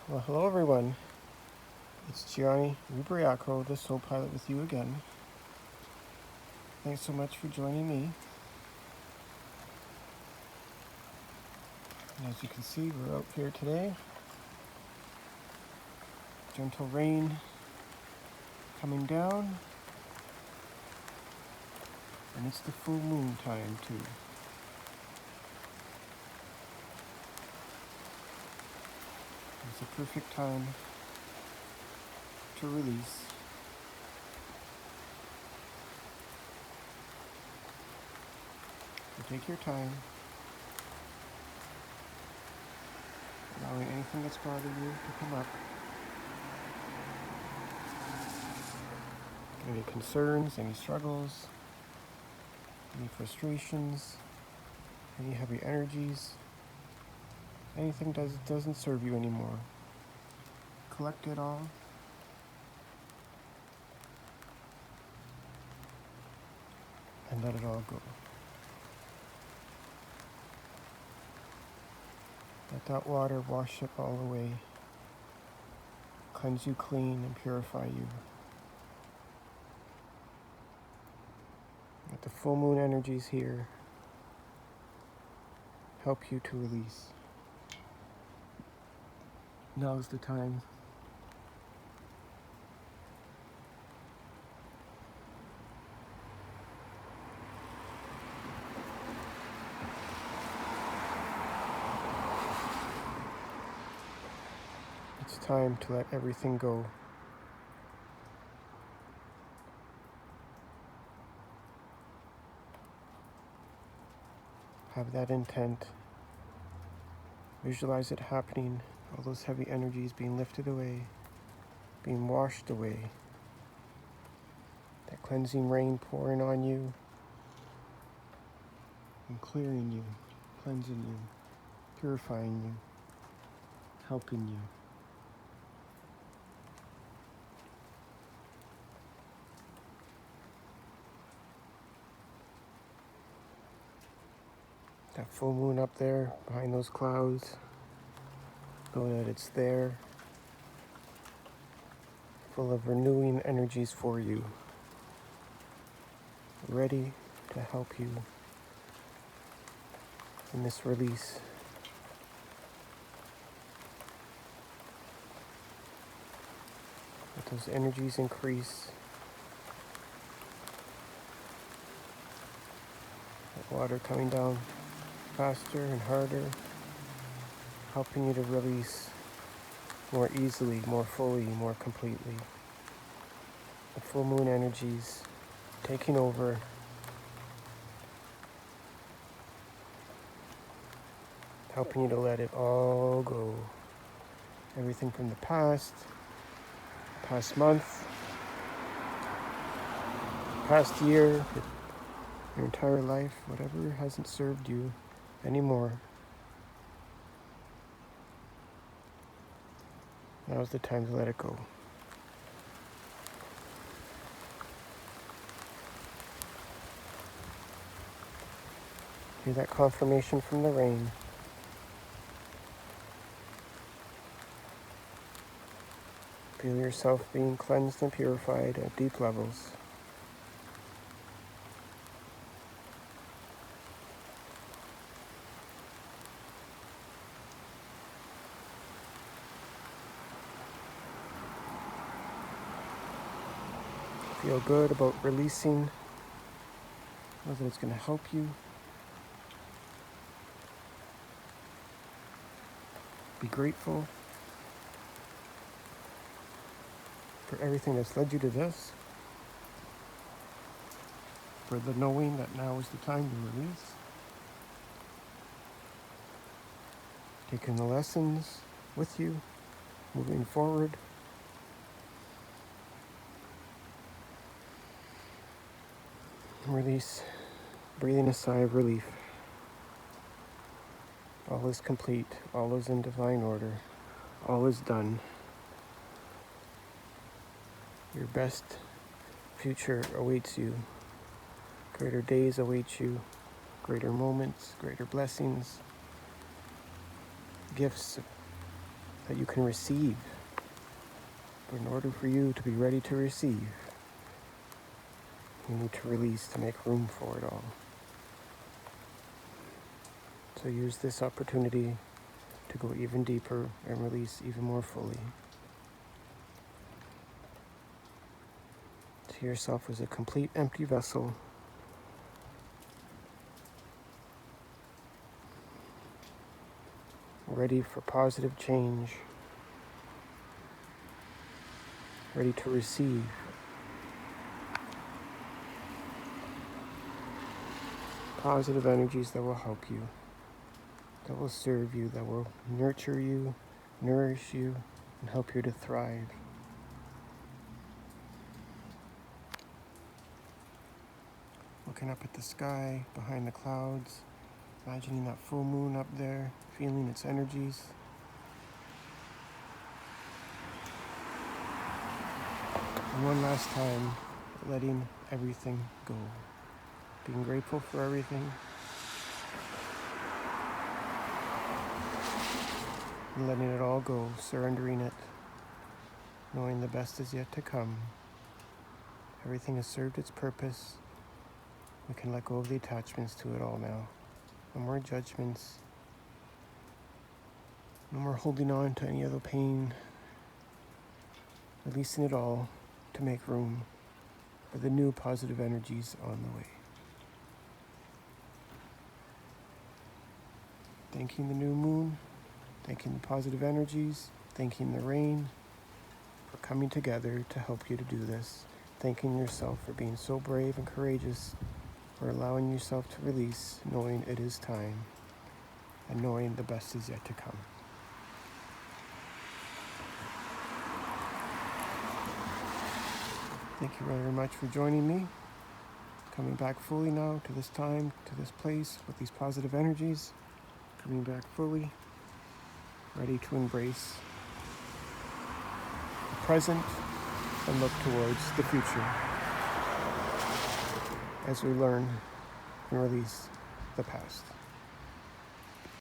Well, hello everyone. It's Gianni Rubriaco, the Soul Pilot, with you again. Thanks so much for joining me. And as you can see, we're out here today. Gentle rain coming down. And it's the full moon time too. It's a perfect time to release. So take your time, allowing anything that's bothering you to come up. Any concerns, any struggles, any frustrations, any heavy energies, anything doesn't serve you anymore. Collect it all. And let it all go. Let that water wash it all away, cleanse you clean and purify you. Let the full moon energies here help you to release. Now's the time. It's time to let everything go. Have that intent. Visualize it happening, all those heavy energies being lifted away, being washed away. That cleansing rain pouring on you and clearing you, cleansing you, purifying you, helping you. That full moon up there behind those clouds, know that it's there, full of renewing energies for you, ready to help you in this release. Let those energies increase. That water coming down faster and harder, helping you to release more easily, more fully, more completely. The full moon energies taking over, helping you to let it all go. Everything from the past month, past year, your entire life, whatever hasn't served you anymore. Now's the time to let it go. Hear that confirmation from the rain. Feel yourself being cleansed and purified at deep levels. Feel good about releasing. Know that it's going to help you. Be grateful for everything that's led you to this. For the knowing that now is the time to release. Taking the lessons with you, moving forward. Release, breathing a sigh of relief. All is complete, all is in divine order, all is done. Your best future awaits you. Greater days await you, greater moments, greater blessings, gifts that you can receive. But in order for you to be ready to receive, you need to release to make room for it all. So use this opportunity to go even deeper and release even more fully. See yourself as a complete empty vessel, ready for positive change, ready to receive. Positive energies that will help you, that will serve you, that will nurture you, nourish you, and help you to thrive. Looking up at the sky, behind the clouds, imagining that full moon up there, feeling its energies. And one last time, letting everything go. Being grateful for everything. And letting it all go, surrendering it, knowing the best is yet to come. Everything has served its purpose. We can let go of the attachments to it all now. No more judgments. No more holding on to any other pain. Releasing it all to make room for the new positive energies on the way. Thanking the new moon, thanking the positive energies, thanking the rain for coming together to help you to do this. Thanking yourself for being so brave and courageous, for allowing yourself to release, knowing it is time, and knowing the best is yet to come. Thank you very much for joining me. Coming back fully now to this time, to this place with these positive energies. Coming back fully, ready to embrace the present and look towards the future as we learn and release the past.